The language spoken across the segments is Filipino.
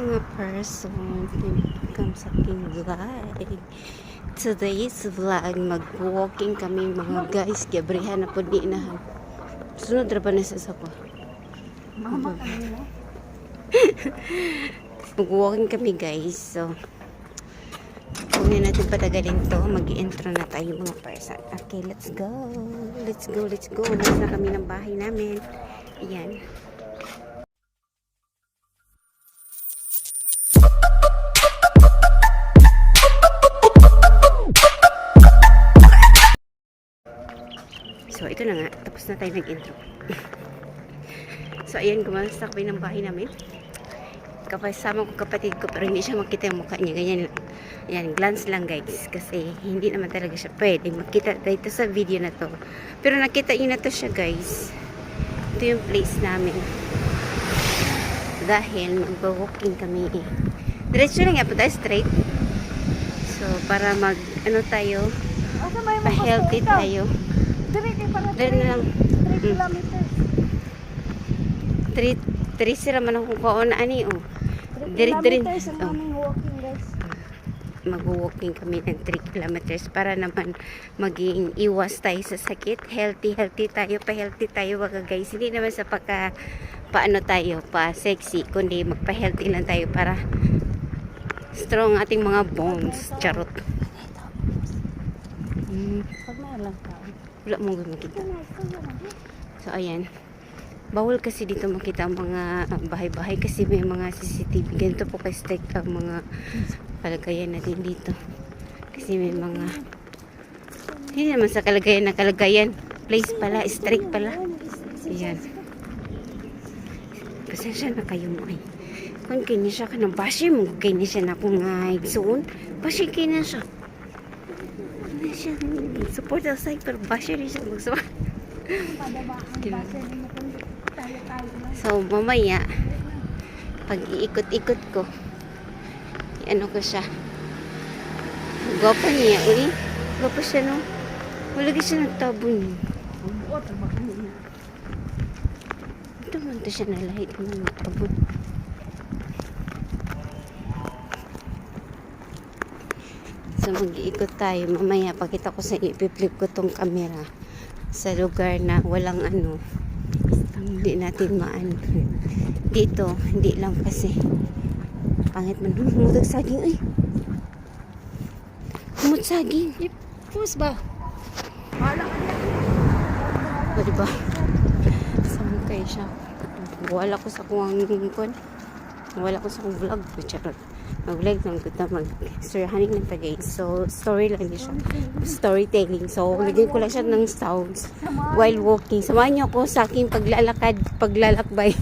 mga person, welcome sa aking vlog. Today's vlog, mag-walking kami mga guys. Gabrihan na po di na. Sunod na ba na sa sapa? Mag-walking kami guys. So, kunin natin patagalin to. Mag-i-intro na tayo mga person. Okay, let's go. Let's go, let's go. Nasa na kami ng bahay namin. Ayan. So, ito na nga. Tapos na tayo nag-intro. So, ayan. Gumalas kami ng bahay namin. Kapasama ko kapatid ko. Pero hindi siya makita yung mukha niya. Ganyan lang. Ayan. Glance lang guys. Kasi hindi naman talaga siya pwede makita dito sa video na to. Pero nakita niyo na to siya guys. Ito yung place namin. Dahil mag-walking kami eh. Diretso lang nga po tayo. Straight. So, para ano tayo. Pa-healthy tayo. Dari lang 3 kilometers. 3 sila man akong kaon ani oh. 3 Diri kilometers ang aming walking guys. Mag-walking kami ng 3 kilometers para naman maging iwas tayo sa sakit. Healthy tayo, pa-healthy tayo mga guys. Hindi naman sa paano tayo, pa sexy, kundi magpa-healthy lang tayo para strong ating mga bones. Charot. Pag lang ka. Wala mong makita. So, ayan. Bawal kasi dito makita ang mga bahay-bahay kasi may mga CCTV. Ganito po ka-strict ang mga kalagayan natin dito. Kasi may mga hindi naman sa kalagayan na kalagayan. Place pala, strict pala. Ayan. Pasensya na kayo mo ay. Kung kanya siya ka ng bashi mo, kanya siya na kung igsuon. Bashi kanya siya. Siya support outside pero basher siya magsuot. So mamaya pag iikot-ikot ko ano ko siya gwapa niya gwapa siya no wala siya nagtabon ito man to siya nalahit ng nagtabon. So mag-iikot tayo. Mamaya pakita ko sa inyo. Ipiflip ko tong camera sa lugar na walang ano. Hindi natin maano. Dito, hindi lang kasi. Pangit man. Humutag saging. Ay. Humut saging. Pus ba? O diba? Saan kayo siya? Wala ko sa kuwang kon. Wala ko sa kong vlog. Charot. Mag-vlog lang kita mag-sirhaning ng tagay. So, story lang din siya. Storytelling. So, lagyan ko lang siya ng sounds while walking. Samahan niyo ako sa aking paglalakbay.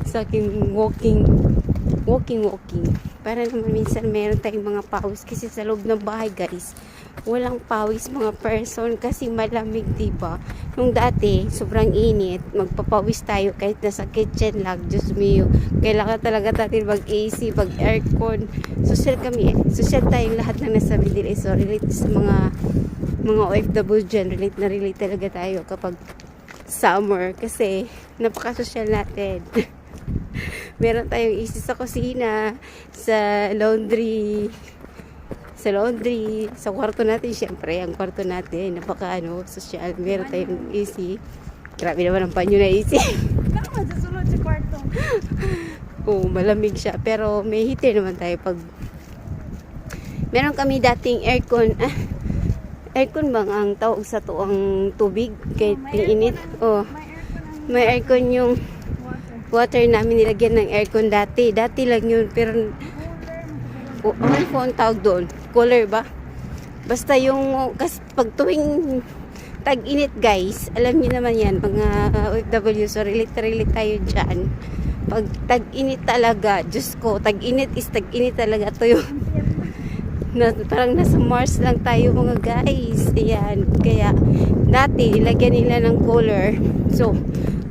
Sa aking walking. Para naman minsan meron tayong mga pawis. Kasi sa loob ng bahay, guys, walang pawis mga person kasi malamig, diba? Nung dati, sobrang init, magpapawis tayo kahit nasa kitchen lang. Diyos mio, kailangan talaga natin mag-AC, mag-aircon. Social kami eh. Social tayong lahat ng nasa Middle East. So, relate sa mga OFW dyan. Relate talaga tayo kapag summer kasi napaka-social natin. Meron tayong AC sa kusina, sa laundry, sa kwarto natin, syempre, ang kwarto natin, napaka social, meron tayong AC. Grabe naman ang panyo na AC. Kama sa sulod sa kwarto. Oo, malamig siya, pero may heater naman tayo pag meron kami dating aircon. Aircon bang ang tawag sa tuang tubig kahit init? Oh, may aircon yung water namin, nilagyan ng aircon dati lang yun, pero ano po ang tawag doon? Cooler ba? Basta yung pag tuwing tag-init guys, alam niyo naman yan mga OFW, so relate tayo dyan. Pag tag-init talaga, Diyos ko, tag-init talaga to yung parang nasa Mars lang tayo mga guys. Ayan, kaya dati nilagyan nila ng cooler, so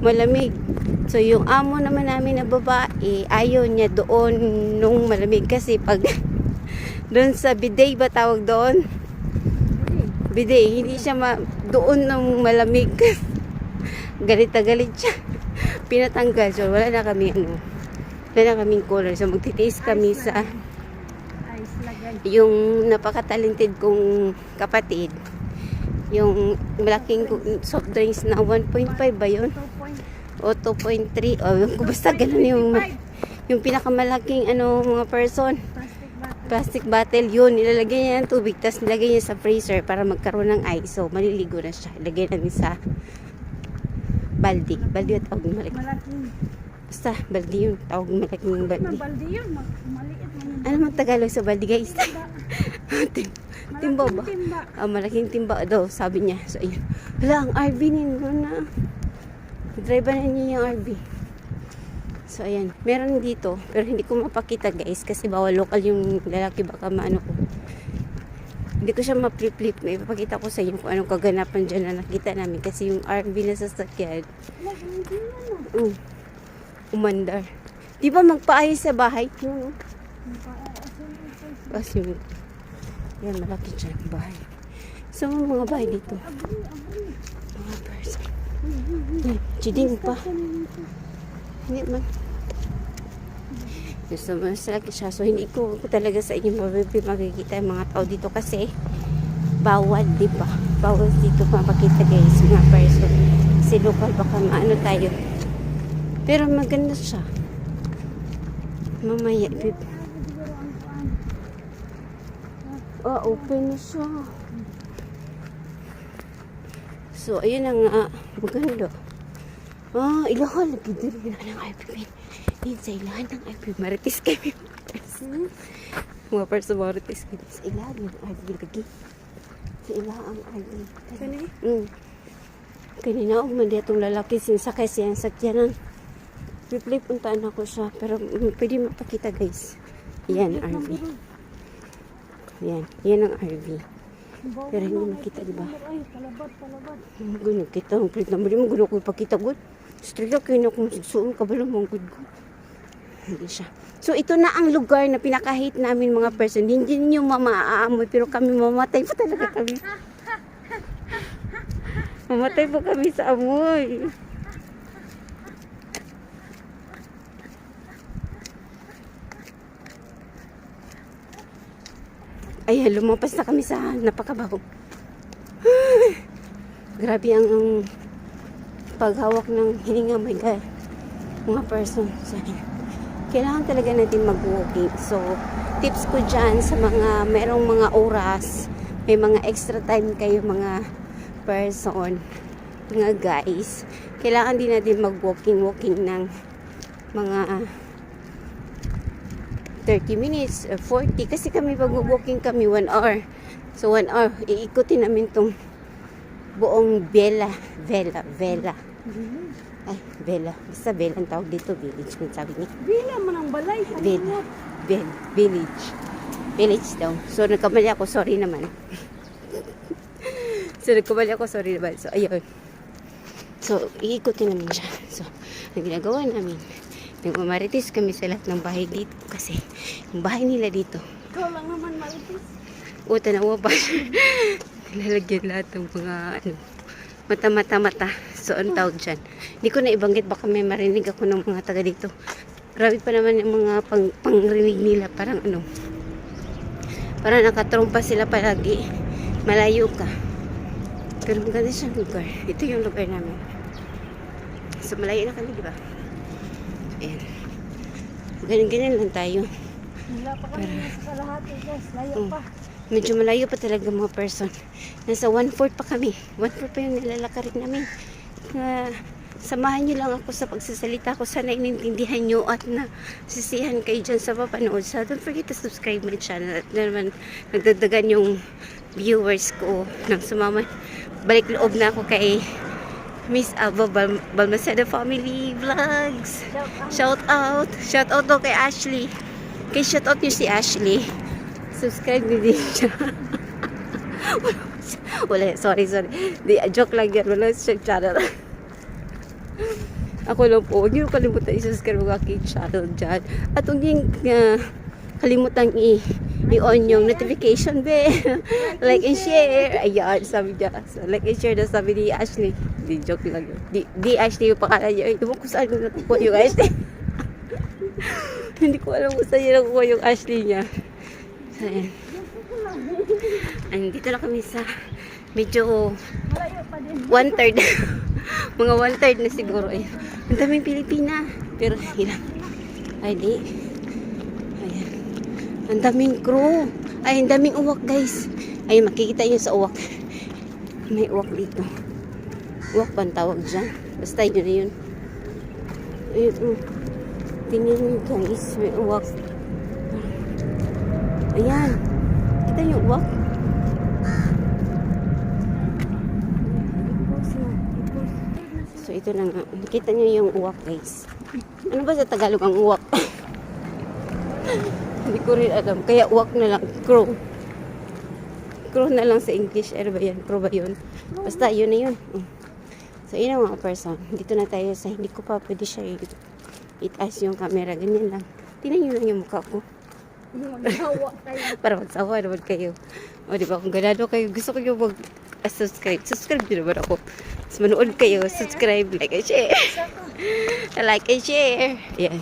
malamig. So yung amo naman namin na babae, ayaw niya doon nung malamig kasi pag doon sa bidet ba tawag doon? Bidet, hindi siya doon nung malamig. Galit na galit siya. Pinatanggal. So wala na kami Wala na kaming cooler. So, magtitiis kami sa Ice lagay. yung napaka-talented kong kapatid. Yung malaking soft drinks na 1.5 ba yun? 2 point. O 2.3. O, basta ganun yung pinakamalaking mga person. Plastic bottle. Plastic bottle yun. Nilalagay niya ng tubig. Tapos nilagay niya sa freezer para magkaroon ng ice. So, maliligo na siya. Ilagay namin sa baldi. Baldi at tawag malaking. Malaking. Basta, baldi yun. Tawag malaking baldi. Baldi yun. Maliit man yun. Ano mang Tagalog sa baldi, guys? Timba ba? Timba. Malaking timba daw, sabi niya. So, ayun. Hala, ang RV nino na. Drive na niya yung RV. So, ayan. Meron dito. Pero hindi ko mapakita, guys. Kasi bawal local yung lalaki. Baka maano ko. Hindi ko siya ma-flip-flip. May ipapakita ko sa inyo kung anong kaganapan dyan na nakita namin. Kasi yung RV na sasakyan. Umandar. Di ba magpaayos sa bahay? Yun, kasi yan, malaki dyan ang bahay. So, mga bahay dito. Mga person. Yan, chiding pa. Hindi man. So, mas laki siya. So, hindi ko talaga sa inyo makikita yung mga tao dito kasi bawal, di ba? Bawal dito mapakita, guys, mga person. Kasi local, baka maano tayo. Pero maganda siya. Mamaya, open na siya. So, ayun ang maganda. Ilahan. Lagi din ng IPP. Yun, sa ilahan ng IPP. Maritis kami. Mga perso maritis kami. Sa ilahan ng IPP lagi. Sa ilahan ang IPP. Kanina? Kanina, umandi itong lalaki. Sinsakay siyang sakyanan. Replay, puntaan ako siya. Pero pwede mapakita, guys. Yan, RV. Yan ang RV. Pero hindi makita, diba? Ay, palabat. Gunog kita. Ang plate number mo, gunog ko ipakita, good. Straight ako yun akong susuon, kabalo mong good ko. Hindi siya. So, ito na ang lugar na pinakahit namin mga person. Hindi nyo mamaamoy, pero kami mamatay pa talaga kami. Mamatay pa kami sa amoy. Ayan, lumampas na kami sa napakabaho. Grabe ang paghawak ng hininga, my God. Mga person. So, kailangan talaga natin mag-walking. So, tips ko dyan sa mga merong mga oras, may mga extra time kayo mga person, mga guys. Kailangan din natin mag-walking ng mga 30 minutes or 40 kasi kami pag walking kami 1 hour. So 1 hour iikutin namin tong buong Vela. Ay, Vela. Basta Vela ang tawag dito, village kung sabi niya. Bila man ang balay. Vela. Village. Village daw. So nagkamali ako, sorry naman. So ayun. So iikutin namin siya. So ang ginagawa namin, nagmamaritis kami sa lahat ng bahay dito kasi yung bahay nila dito. Ikaw lang naman maritis. O, tanawa pa. Nilalagyan lahat ng mga mata. So, ang tawag dyan. Hindi ko na ibanggit, baka may marinig ako ng mga taga dito. Grabe pa naman yung mga pangrinig nila. Parang parang nakatrompa sila palagi. Malayo ka. Pero maganda siyang lugar. Ito yung lugar namin. So, malayo na kami, di ba? Ayan. Ganyan lang tayo. Wala pa kami sa kalahati, guys. Layo pa. Medyo malayo pa talaga mga person. Nasa 1/4 pa kami. 1/4 pa yung nilalakarin namin. Samahan nyo lang ako sa pagsasalita ko. Sana inintindihan nyo at na sisihan kayo dyan sa papanood. So, don't forget to subscribe my channel. At naman, nagdagdagan yung viewers ko nang sumama. Balik loob na ako kay Miss Ava Balmaceda Family Vlogs. Shout out daw kay Ashley. Shout out nyo si Ashley. Subscribe nyo din siya. Wala, sorry. Di, joke lang yan. Wala siya channel. Ako lang po. Huwag nyo kalimutan i-subscribe ang aking channel dyan. At huwag nyo kalimutan i-on yung notification bell. Like and share. Ayan, sabi niya. So, like and share na sabi ni Ashley. Di, joke lang yun. Di Ashley yung pangalan niya. Hindi mo kung saan ko natupo yung Ashley. Hindi ko alam kung saan niya nakuha yung Ashley niya. So, ayan. Andito na kami sa medyo Malayo pa din. 1/3. Mga 1/3 na siguro. Ayan. Ang daming Pilipina. Pero hirap. Ay, di. Ayan. Ang daming crew. Ay, ang daming uwak, guys. Ay, makikita nyo sa uwak. May uwak dito. Uwak pa ang tawag dyan. Basta yun na yun. Ayun, tingnan nyo, guys. May uwak. Ayan. Kita nyo uwak? So, ito na nga. Nakita nyo yung uwak, guys. Ano ba sa Tagalog ang uwak? Hindi ko rin alam. Kaya uwak na lang. Crow. Crow na lang sa English. Ano ba yan? Crow ba yun? Basta, yun na yun. So, yun ang mga person. Dito na tayo sa hindi ko pa pwede siya itaas yung camera. Ganyan lang. Tingnan nyo lang yung mukha ko. Magsawa tayo. Para magsawa naman kayo. O, di ba? Kung ganado kayo, gusto ko yung mag-subscribe. Subscribe din naman ako. Mas manood kayo. Subscribe, like, and share. Like and share. Yan.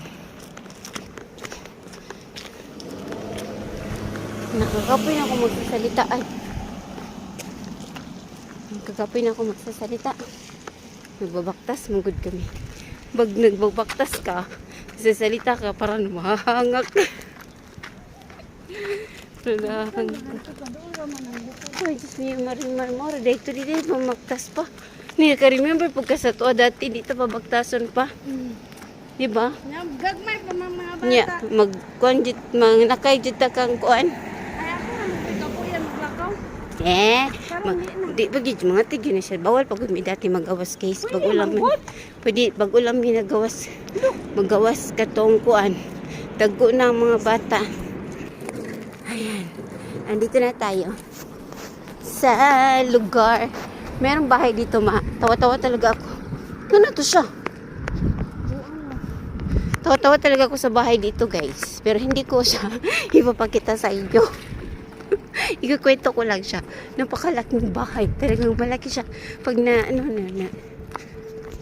Nakakapoy na ako magsasalita. Ay. Nakakapoy na ako magsasalita. Nagbabaktas, mugod kami. Pag nagbabaktas ka, sasalita ka, parang mahahangak. Mahahangak. Ay, Diyos niyo, marimar-mar. Dito dito, mamaktas pa. Hindi ka-remember pagka sa tuwa dati, dito pabaktason pa. Diba? Gagmay pa mga bata. Nya, mag-kuanjit, nakay-jit kang kuan. Ay ako na magkakapuyan maglakaw. Mag, di bagid mga tigyo na siya. Bawal pag may dati magawas case pag ulam man. Pwede pag ulam ginagawas. Magawas katong kuan. Dagko na ang mga bata. Ayan. Andito na tayo sa lugar. Merong bahay dito, ma. Tawa-tawa talaga ako. Ano to siya? Tawa-tawa talaga ako sa bahay dito, guys. Pero hindi ko siya ipapakita sa inyo. Ikukwento ko lang siya. Napakalaking bahay. Talagang malaki siya. Pag na,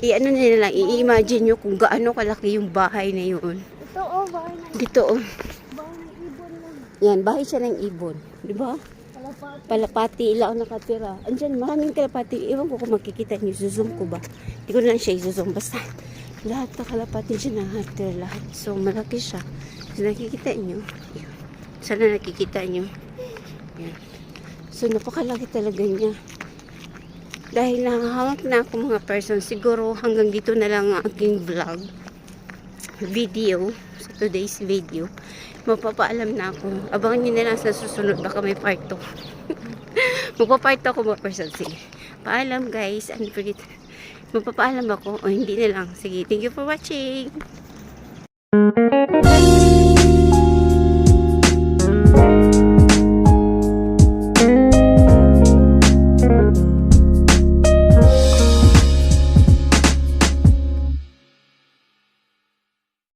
i-ano nila lang, i-imagine nyo kung gaano kalaki yung bahay na yun. Ito oh, bahay ng Dito, oh. ibon lang. Yan, bahay siya ng ibon. Di ba? Kalapati. Palapati, ilaw nakatira. Andyan, maraming kalapati. Ewan ko kung makikita nyo. Zoom ko ba? Hindi ko na lang siya i-zoom. Basta, lahat na kalapati dyan nakatira lahat. So, malaki siya. So, nakikita nyo. Yan. Sana nakikita nyo. Yan. So, napakalaki talaga niya. Dahil nakahangak na ako mga person, siguro hanggang dito na lang ang aking vlog. Video. Sa today's video. Mapapaalam na ako. Abangan nyo na lang sa susunod. Baka may part 2. Magpa-part ako mga person. Sige. Paalam guys. And forget. Magpapaalam ako. O hindi na lang. Sige. Thank you for watching.